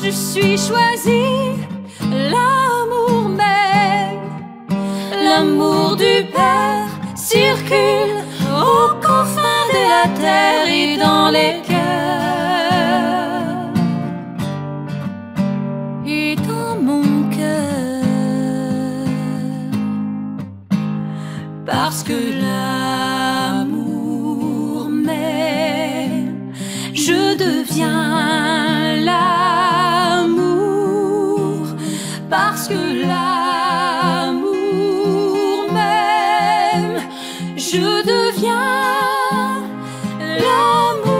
je suis choisie, l'amour même, l'amour du Père circule aux confins de la terre et dans les cœurs et dans mon cœur, parce que l'amour m'aime, je deviens l'amour, parce que l'amour m'aime, je deviens l'amour.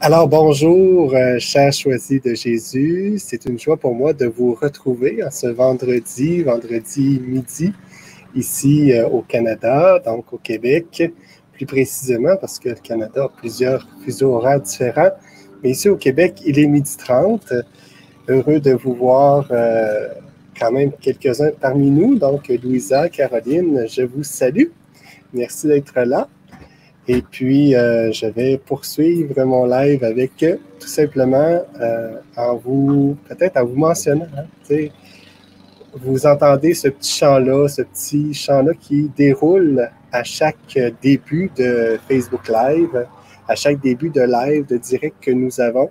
Alors bonjour, chers choisis de Jésus. C'est une joie pour moi de vous retrouver en ce vendredi midi, ici au Canada, donc au Québec, plus précisément parce que le Canada a plusieurs fuseaux horaires différents. Mais ici au Québec, il est 12h30. Heureux de vous voir quand même quelques-uns parmi nous. Donc Louisa, Caroline, je vous salue. Merci d'être là. Et puis, je vais poursuivre mon live avec tout simplement peut-être en vous mentionnant, vous entendez ce petit chant-là qui déroule à chaque début de Facebook Live, à chaque début de live, de direct que nous avons.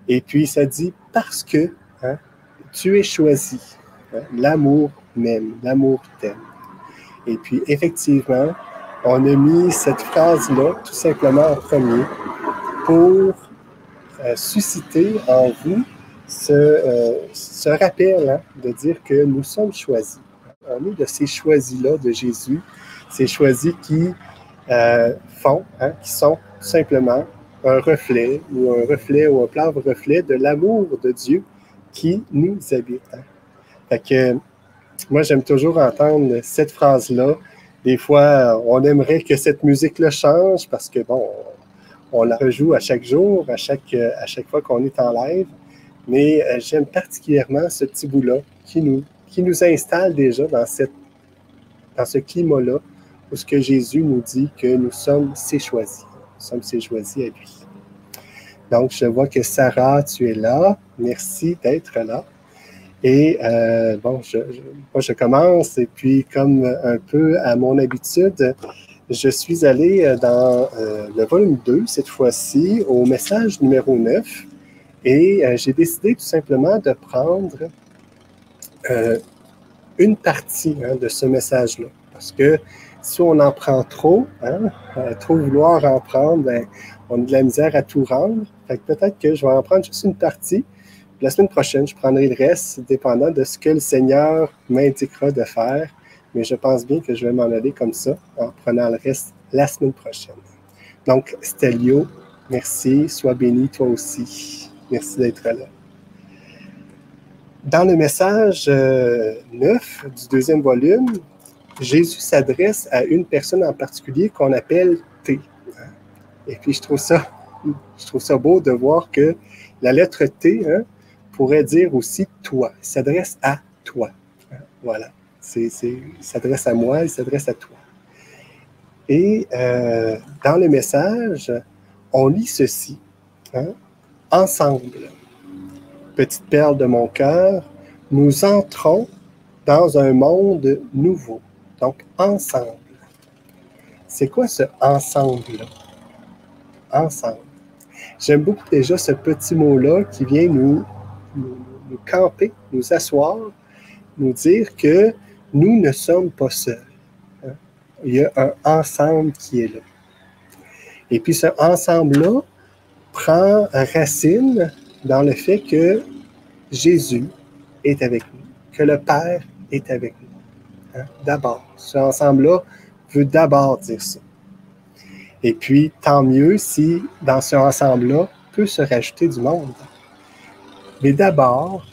Et puis, ça dit « parce que tu es choisi, l'amour m'aime, l'amour t'aime ». Et puis, effectivement, on a mis cette phrase-là tout simplement en premier pour susciter en vous ce rappel de dire que nous sommes choisis. On est de ces choisis-là de Jésus, ces choisis qui qui sont tout simplement un reflet ou un plat reflet de l'amour de Dieu qui nous habite. Fait que moi, j'aime toujours entendre cette phrase-là. Des fois, on aimerait que cette musique-là change parce que, bon, on la rejoue à chaque jour, à chaque fois qu'on est en live. Mais j'aime particulièrement ce petit bout-là qui nous installe déjà dans ce climat-là où ce que Jésus nous dit que nous sommes ses choisis. Nous sommes ses choisis à lui. Donc, je vois que Sarah, tu es là. Merci d'être là. Et je commence et puis comme un peu à mon habitude, je suis allé dans le volume 2 cette fois-ci au message numéro 9 et j'ai décidé tout simplement de prendre une partie de ce message-là. Parce que si on en prend trop, trop vouloir en prendre, on a de la misère à tout rendre. Fait que peut-être que je vais en prendre juste une partie. La semaine prochaine, je prendrai le reste, dépendant de ce que le Seigneur m'indiquera de faire. Mais je pense bien que je vais m'en aller comme ça, en prenant le reste la semaine prochaine. Donc, Stelio, merci. Sois béni, toi aussi. Merci d'être là. Dans le message 9 du deuxième volume, Jésus s'adresse à une personne en particulier qu'on appelle T. Et puis, je trouve ça beau de voir que la lettre T, pourrait dire aussi « toi ». Il s'adresse à toi. Voilà. Il s'adresse à moi, il s'adresse à toi. Et dans le message, on lit ceci. Ensemble, petite perle de mon cœur, nous entrons dans un monde nouveau. Donc, ensemble. C'est quoi ce « ensemble » Ensemble. J'aime beaucoup déjà ce petit mot-là qui vient nous camper, nous asseoir, nous dire que nous ne sommes pas seuls. Il y a un ensemble qui est là. Et puis ce ensemble-là prend racine dans le fait que Jésus est avec nous, que le Père est avec nous. D'abord, ce ensemble-là veut d'abord dire ça. Et puis, tant mieux si dans ce ensemble-là peut se rajouter du monde. Mais d'abord,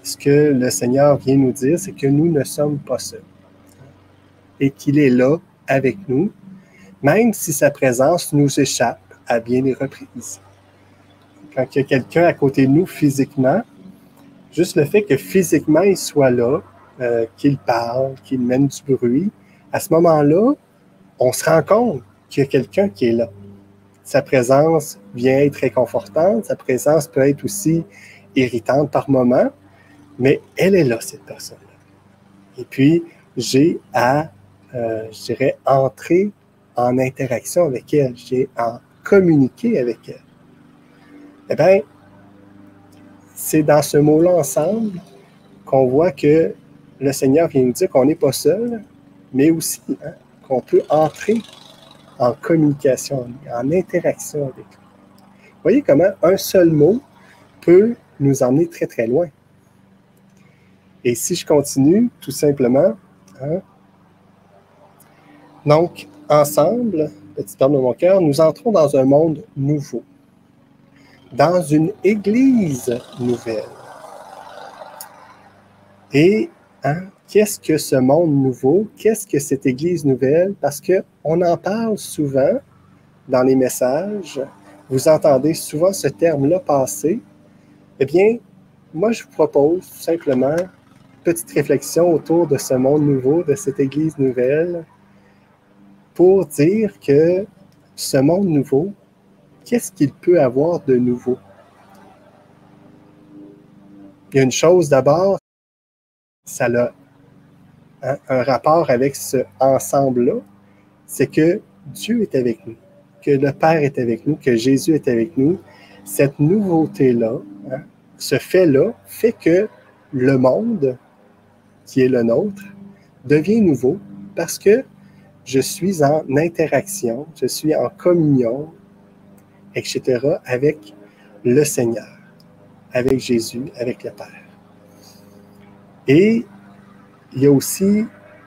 ce que le Seigneur vient nous dire, c'est que nous ne sommes pas seuls. Et qu'il est là avec nous, même si sa présence nous échappe à bien des reprises. Quand il y a quelqu'un à côté de nous physiquement, juste le fait que physiquement il soit là, qu'il parle, qu'il mène du bruit, à ce moment-là, on se rend compte qu'il y a quelqu'un qui est là. Sa présence vient être réconfortante, sa présence peut être aussi irritante par moments, mais elle est là, cette personne-là. Et puis, j'ai à, je dirais, entrer en interaction avec elle, j'ai à communiquer avec elle. Eh bien, c'est dans ce mot-là ensemble qu'on voit que le Seigneur vient nous dire qu'on n'est pas seul, mais aussi qu'on peut entrer en communication, en interaction avec lui. Vous voyez comment un seul mot peut nous emmener très, très loin. Et si je continue, tout simplement, donc, ensemble, petit Père de mon cœur, nous entrons dans un monde nouveau, dans une Église nouvelle. Et qu'est-ce que ce monde nouveau? Qu'est-ce que cette Église nouvelle? Parce qu'on en parle souvent dans les messages. Vous entendez souvent ce terme-là passer. Eh bien, moi, je vous propose tout simplement une petite réflexion autour de ce monde nouveau, de cette Église nouvelle, pour dire que ce monde nouveau, qu'est-ce qu'il peut avoir de nouveau? Il y a une chose d'abord, ça a un rapport avec ce ensemble-là, c'est que Dieu est avec nous, que le Père est avec nous, que Jésus est avec nous. Cette nouveauté-là, ce fait-là, fait que le monde, qui est le nôtre, devient nouveau parce que je suis en interaction, je suis en communion, etc., avec le Seigneur, avec Jésus, avec le Père. Et il y a aussi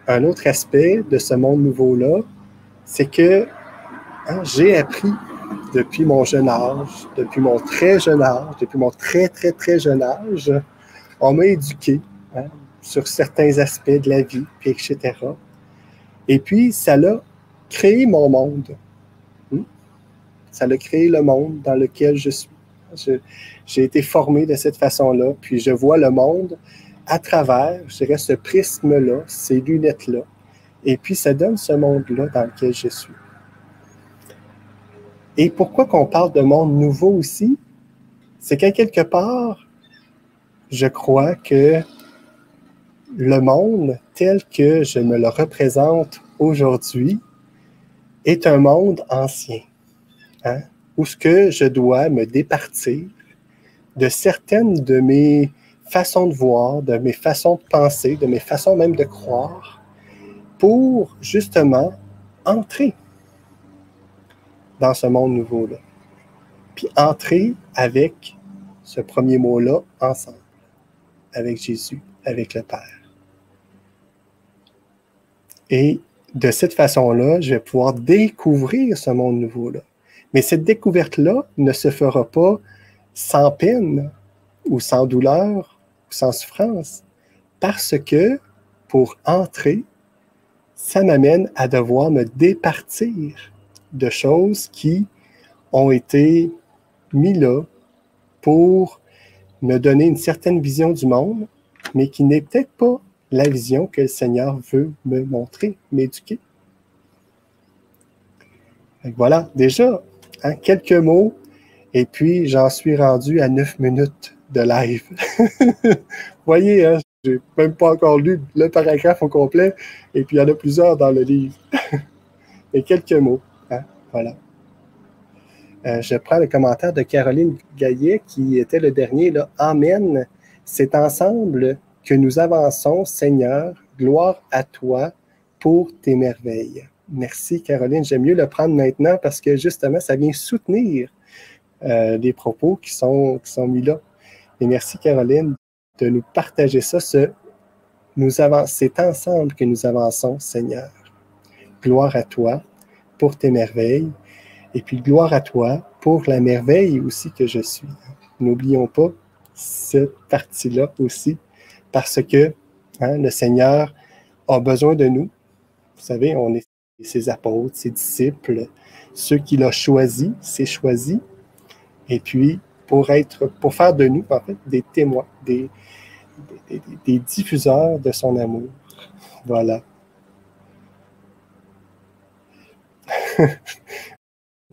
un autre aspect de ce monde nouveau-là, c'est que j'ai appris depuis mon jeune âge, depuis mon très jeune âge, depuis mon très, très, très jeune âge, on m'a éduqué sur certains aspects de la vie, puis etc. Et puis, ça l'a créé mon monde. Ça l'a créé le monde dans lequel je suis. J'ai été formé de cette façon-là, puis je vois le monde à travers, je dirais, ce prisme-là, ces lunettes-là. Et puis, ça donne ce monde-là dans lequel je suis. Et pourquoi qu'on parle de monde nouveau aussi? C'est qu'à quelque part, je crois que le monde tel que je me le représente aujourd'hui est un monde ancien, où ce que je dois me départir de certaines de mes façons de voir, de mes façons de penser, de mes façons même de croire, pour justement entrer dans ce monde nouveau-là. Puis entrer avec ce premier mot-là ensemble, avec Jésus, avec le Père. Et de cette façon-là, je vais pouvoir découvrir ce monde nouveau-là. Mais cette découverte-là ne se fera pas sans peine ou sans douleur ou sans souffrance, parce que pour entrer, ça m'amène à devoir me départir de choses qui ont été mises là pour me donner une certaine vision du monde, mais qui n'est peut-être pas la vision que le Seigneur veut me montrer, m'éduquer. Voilà, déjà, quelques mots, et puis j'en suis rendu à 9 minutes de live. Vous voyez, je n'ai même pas encore lu le paragraphe au complet, et puis il y en a plusieurs dans le livre. Et quelques mots, voilà. Je prends le commentaire de Caroline Gaillet, qui était le dernier, là. Amen. C'est ensemble que nous avançons, Seigneur, gloire à toi pour tes merveilles. Merci, Caroline. J'aime mieux le prendre maintenant parce que justement, ça vient soutenir les propos qui sont mis là. Et merci, Caroline, de nous partager ça. C'est ensemble que nous avançons, Seigneur. Gloire à toi pour tes merveilles. Et puis, gloire à toi pour la merveille aussi que je suis. N'oublions pas cette partie-là aussi, parce que le Seigneur a besoin de nous. Vous savez, on est ses apôtres, ses disciples, ceux qu'il a choisis, c'est choisi. Et puis, pour faire de nous, en fait, des témoins, des diffuseurs de son amour. Voilà.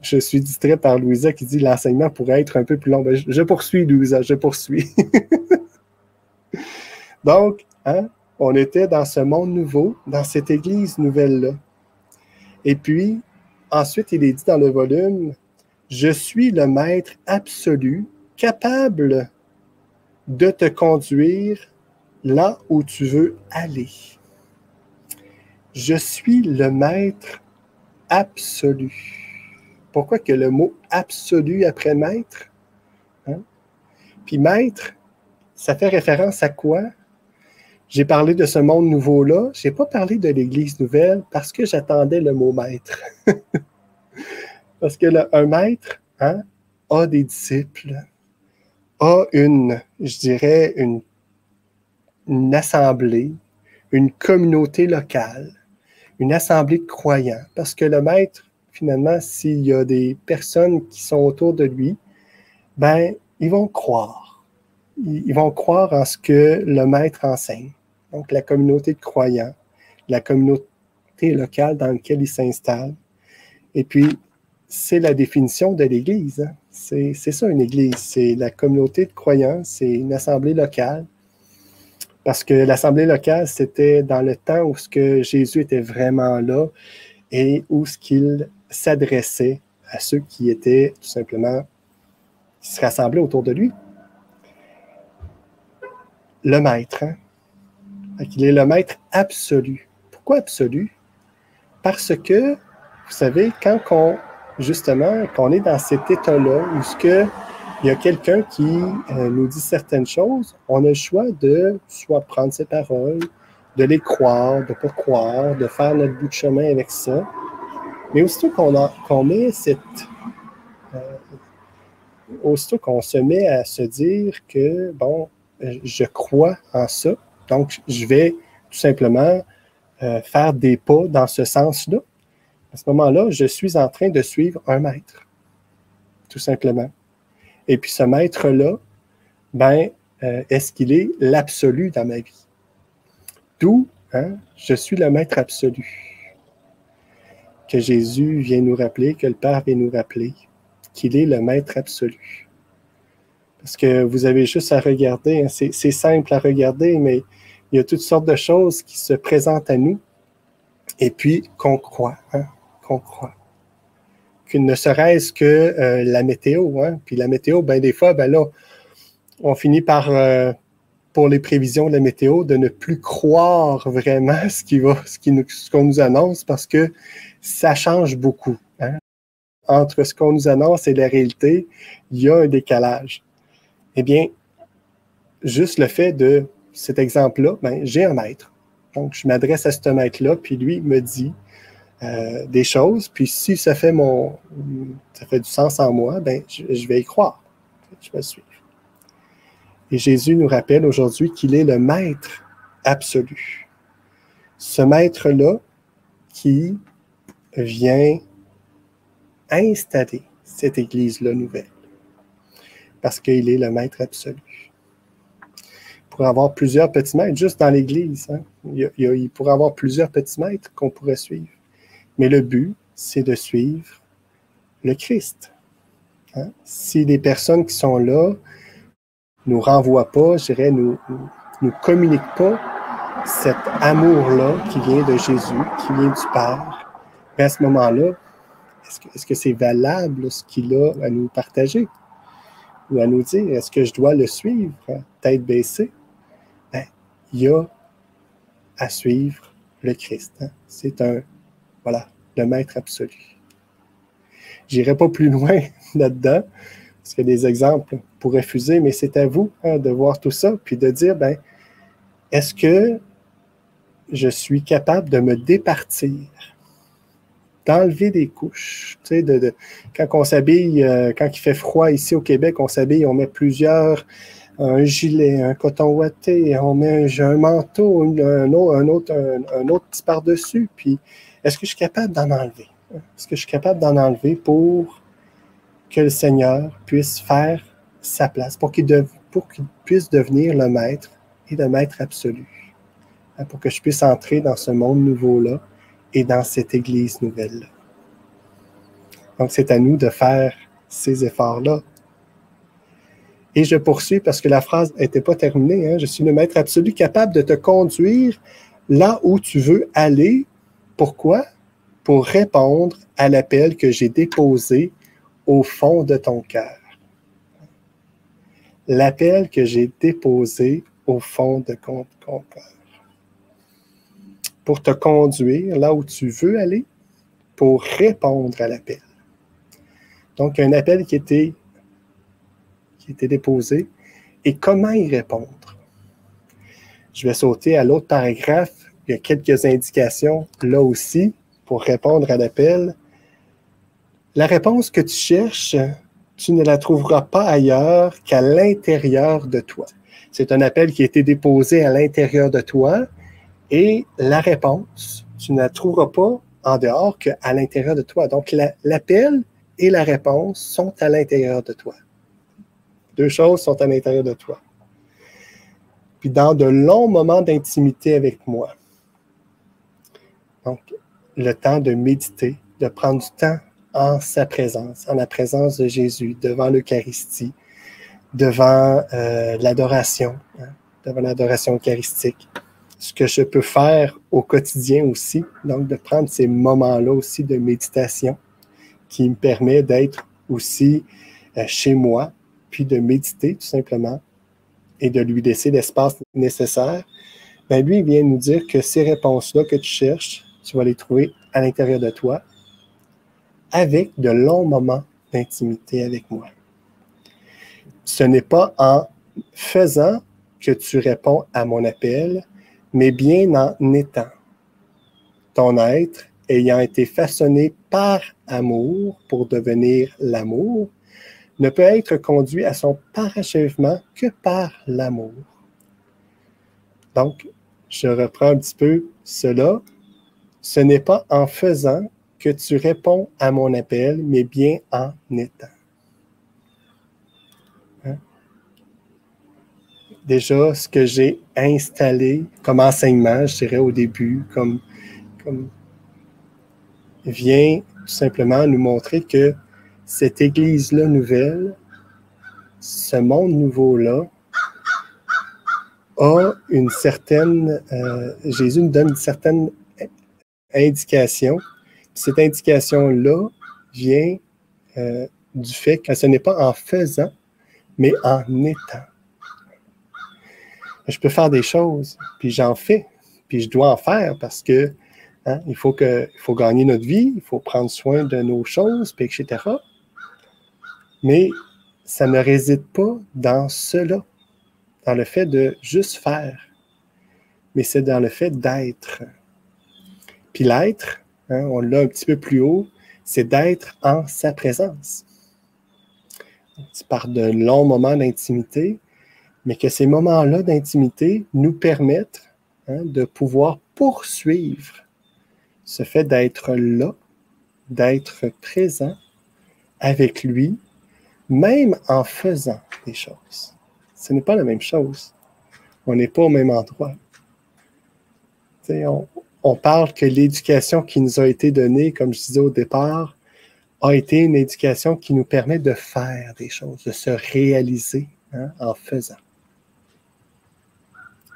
Je suis distrait par Louisa qui dit l'enseignement pourrait être un peu plus long. Ben, je poursuis, Louisa, je poursuis. Donc, on était dans ce monde nouveau, dans cette église nouvelle-là. Et puis, ensuite, il est dit dans le volume, « Je suis le maître absolu, capable de te conduire là où tu veux aller. » Je suis le maître absolu. Pourquoi que le mot absolu après maître? Puis maître, ça fait référence à quoi? J'ai parlé de ce monde nouveau-là. Je n'ai pas parlé de l'Église nouvelle parce que j'attendais le mot maître. Parce que un maître a des disciples, a je dirais, une assemblée, une communauté locale, une assemblée de croyants. Parce que le maître, finalement, s'il y a des personnes qui sont autour de lui, ben, ils vont croire. Ils vont croire en ce que le maître enseigne. Donc, la communauté de croyants, la communauté locale dans laquelle ils s'installent. Et puis, c'est la définition de l'Église. C'est ça, une Église. C'est la communauté de croyants, c'est une assemblée locale. Parce que l'assemblée locale, c'était dans le temps où ce que Jésus était vraiment là et où ce qu'il s'adressait à ceux qui étaient tout simplement, qui se rassemblaient autour de lui. Le maître, il est le maître absolu. Pourquoi absolu? Parce que, vous savez, quand on est dans cet état-là, où il y a quelqu'un qui nous dit certaines choses, on a le choix de soit prendre ses paroles, de les croire, de ne pas croire, de faire notre bout de chemin avec ça. Mais aussitôt aussitôt qu'on se met à se dire que, bon, je crois en ça, donc je vais tout simplement faire des pas dans ce sens-là. À ce moment-là, je suis en train de suivre un maître, tout simplement. Et puis ce maître-là, est-ce qu'il est l'absolu dans ma vie? D'où, je suis le maître absolu. Que Jésus vient nous rappeler, que le Père vient nous rappeler, qu'il est le maître absolu. Parce que vous avez juste à regarder, c'est simple à regarder, mais il y a toutes sortes de choses qui se présentent à nous, et puis qu'on croit, qu'on croit. Que ne serait-ce que la météo, puis la météo, des fois, là, on finit par, pour les prévisions de la météo, de ne plus croire vraiment ce qu'on nous annonce, parce que ça change beaucoup. Entre ce qu'on nous annonce et la réalité, il y a un décalage. Eh bien, juste le fait de cet exemple-là, j'ai un maître. Donc, je m'adresse à ce maître-là, puis lui me dit des choses, puis si ça fait du sens en moi, je vais y croire. Je vais suivre. Et Jésus nous rappelle aujourd'hui qu'il est le maître absolu. Ce maître-là qui vient installer cette Église-là nouvelle. Parce qu'il est le maître absolu. Il pourrait y avoir plusieurs petits maîtres, juste dans l'Église. Il pourrait y avoir plusieurs petits maîtres qu'on pourrait suivre. Mais le but, c'est de suivre le Christ. Si les personnes qui sont là nous renvoient pas, je dirais, nous communiquent pas cet amour-là qui vient de Jésus, qui vient du Père, à ce moment-là, est-ce que c'est valable ce qu'il a à nous partager ou à nous dire? Est-ce que je dois le suivre, tête baissée? Il y a à suivre le Christ. C'est le maître absolu. J'irai pas plus loin là-dedans, parce que des exemples pourraient fuser, mais c'est à vous de voir tout ça, puis de dire, est-ce que je suis capable de me départir, d'enlever des couches, quand on s'habille, quand il fait froid ici au Québec, on s'habille, on met un gilet, un coton ouaté, on met un manteau, un autre petit par-dessus, puis est-ce que je suis capable d'en enlever? Est-ce que je suis capable d'en enlever pour que le Seigneur puisse faire sa place, pour qu'il puisse devenir le maître et de Maître absolu, pour que je puisse entrer dans ce monde nouveau-là et dans cette Église nouvelle-là. Donc, c'est à nous de faire ces efforts-là. Et je poursuis parce que la phrase n'était pas terminée. Je suis le Maître absolu capable de te conduire là où tu veux aller. Pourquoi? Pour répondre à l'appel que j'ai déposé au fond de ton cœur. L'appel que j'ai déposé au fond de ton cœur. Pour te conduire là où tu veux aller, pour répondre à l'appel. Donc, un appel qui était déposé. Et comment y répondre? Je vais sauter à l'autre paragraphe. Il y a quelques indications là aussi pour répondre à l'appel. La réponse que tu cherches, tu ne la trouveras pas ailleurs qu'à l'intérieur de toi. C'est un appel qui a été déposé à l'intérieur de toi et la réponse, tu ne la trouveras pas en dehors qu'à l'intérieur de toi. Donc, l'appel et la réponse sont à l'intérieur de toi. Deux choses sont à l'intérieur de toi. Puis dans de longs moments d'intimité avec moi. Donc, le temps de méditer, de prendre du temps en sa présence, en la présence de Jésus, devant l'Eucharistie, devant l'adoration, devant l'adoration eucharistique. Ce que je peux faire au quotidien aussi, donc de prendre ces moments-là aussi de méditation qui me permet d'être aussi chez moi, puis de méditer tout simplement et de lui laisser l'espace nécessaire. Bien, lui, il vient nous dire que ces réponses-là que tu cherches, tu vas les trouver à l'intérieur de toi avec de longs moments d'intimité avec moi. Ce n'est pas en faisant que tu réponds à mon appel, mais bien en étant. Ton être ayant été façonné par amour pour devenir l'amour, ne peut être conduit à son parachèvement que par l'amour. Donc, je reprends un petit peu cela. Ce n'est pas en faisant que tu réponds à mon appel, mais bien en étant. Déjà, ce que j'ai installé comme enseignement, je dirais au début, comme vient tout simplement nous montrer que cette Église-là nouvelle, ce monde nouveau-là, a une certaine... Jésus nous donne une certaine indication. Cette indication-là vient du fait que ce n'est pas en faisant, mais en étant. Je peux faire des choses, puis j'en fais, puis je dois en faire parce que il faut gagner notre vie, il faut prendre soin de nos choses, puis etc. Mais ça ne réside pas dans cela, dans le fait de juste faire, mais c'est dans le fait d'être. Puis l'être, on l'a un petit peu plus haut, c'est d'être en sa présence. C'est par de longs moments d'intimité, mais que ces moments-là d'intimité nous permettent de pouvoir poursuivre ce fait d'être là, d'être présent avec lui, même en faisant des choses. Ce n'est pas la même chose. On n'est pas au même endroit. On parle que l'éducation qui nous a été donnée, comme je disais au départ, a été une éducation qui nous permet de faire des choses, de se réaliser en faisant.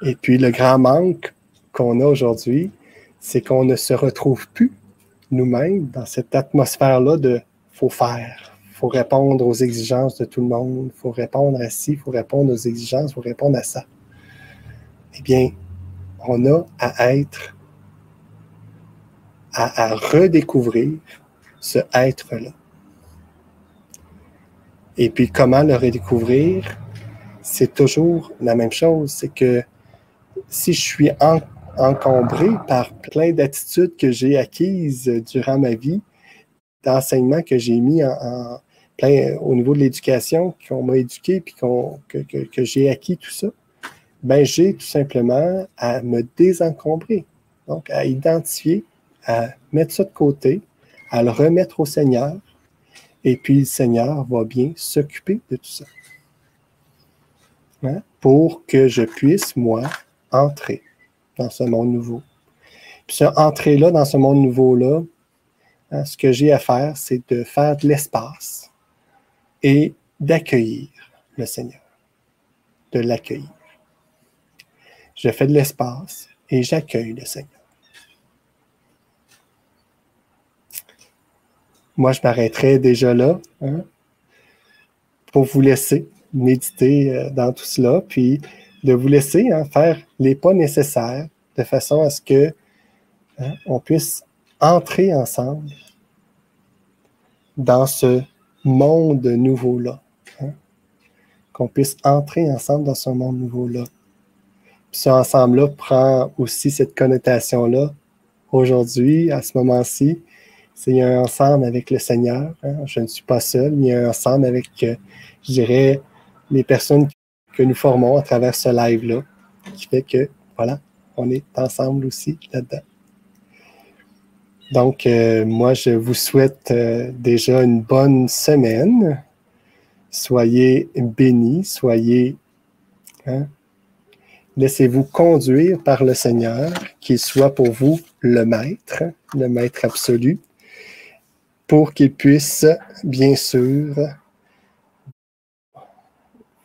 Et puis le grand manque qu'on a aujourd'hui, c'est qu'on ne se retrouve plus nous-mêmes dans cette atmosphère-là de « faut faire ». Il faut répondre aux exigences de tout le monde, il faut répondre à ci, il faut répondre aux exigences, il faut répondre à ça. Eh bien, on a à être, à redécouvrir ce être-là. Et puis, comment le redécouvrir? C'est toujours la même chose, c'est que si je suis encombré par plein d'attitudes que j'ai acquises durant ma vie, d'enseignements que j'ai mis plein au niveau de l'éducation, qu'on m'a éduqué, puis que j'ai acquis tout ça, ben j'ai tout simplement à me désencombrer. Donc, à identifier, à mettre ça de côté, à le remettre au Seigneur, et puis le Seigneur va bien s'occuper de tout ça. hein, pour que je puisse, moi, entrer dans ce monde nouveau. Puis ce entrer-là dans ce monde nouveau-là, hein, ce que j'ai à faire, c'est de faire de l'espace et d'accueillir le Seigneur, de l'accueillir. Je fais de l'espace et j'accueille le Seigneur. Moi, je m'arrêterai déjà là, hein, pour vous laisser méditer dans tout cela, puis de vous laisser, hein, faire les pas nécessaires de façon à ce que, hein, on puisse entrer ensemble dans ce monde nouveau-là. Hein, qu'on puisse entrer ensemble dans ce monde nouveau-là. Puis ce ensemble-là prend aussi cette connotation-là aujourd'hui, à ce moment-ci. Il y a un ensemble avec le Seigneur. Hein? Je ne suis pas seul. Il y a un ensemble avec, je dirais, les personnes que nous formons à travers ce live-là, qui fait que, voilà, on est ensemble aussi là-dedans. Donc, moi, je vous souhaite déjà une bonne semaine. Soyez bénis, soyez... Hein? Laissez-vous conduire par le Seigneur, qu'il soit pour vous le maître absolu, pour qu'il puisse, bien sûr,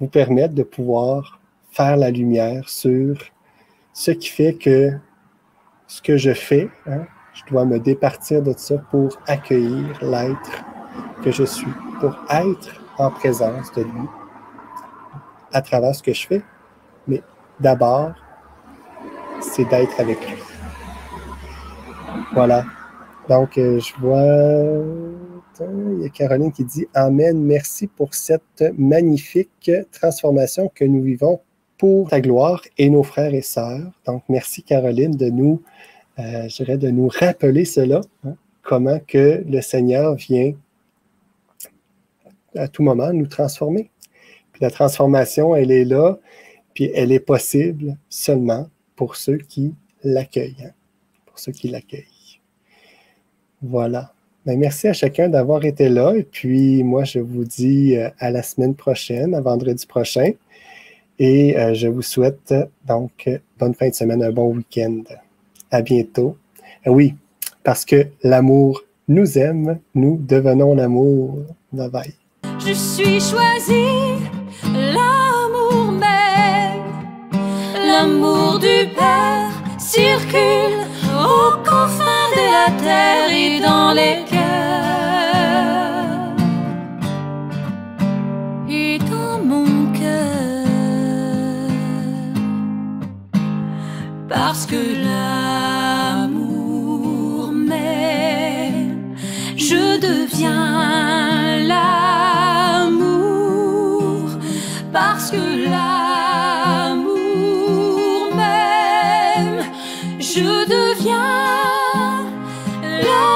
vous permettre de pouvoir faire la lumière sur ce qui fait que ce que je fais, hein, je dois me départir de ça pour accueillir l'être que je suis, pour être en présence de lui à travers ce que je fais. Mais d'abord, c'est d'être avec lui. Voilà. Donc, je vois, il y a Caroline qui dit « Amen, merci pour cette magnifique transformation que nous vivons pour ta gloire et nos frères et sœurs. » Donc, merci Caroline de nous, je dirais, de nous rappeler cela, hein, comment que le Seigneur vient à tout moment nous transformer. Puis la transformation, elle est là, puis elle est possible seulement pour ceux qui l'accueillent, hein, pour ceux qui l'accueillent. Voilà. Ben, merci à chacun d'avoir été là. Et puis, moi, je vous dis à la semaine prochaine, à vendredi prochain. Et je vous souhaite donc bonne fin de semaine, un bon week-end. À bientôt. Oui, parce que l'amour nous aime, nous devenons l'amour. Bye bye. Je suis choisi, l'amour même, l'amour du Père circule aux confins de la terre et dans les cœurs et dans mon cœur, parce que l'amour m'aime, je deviens l'amour, parce que l'amour m'aime, je deviens l'amour.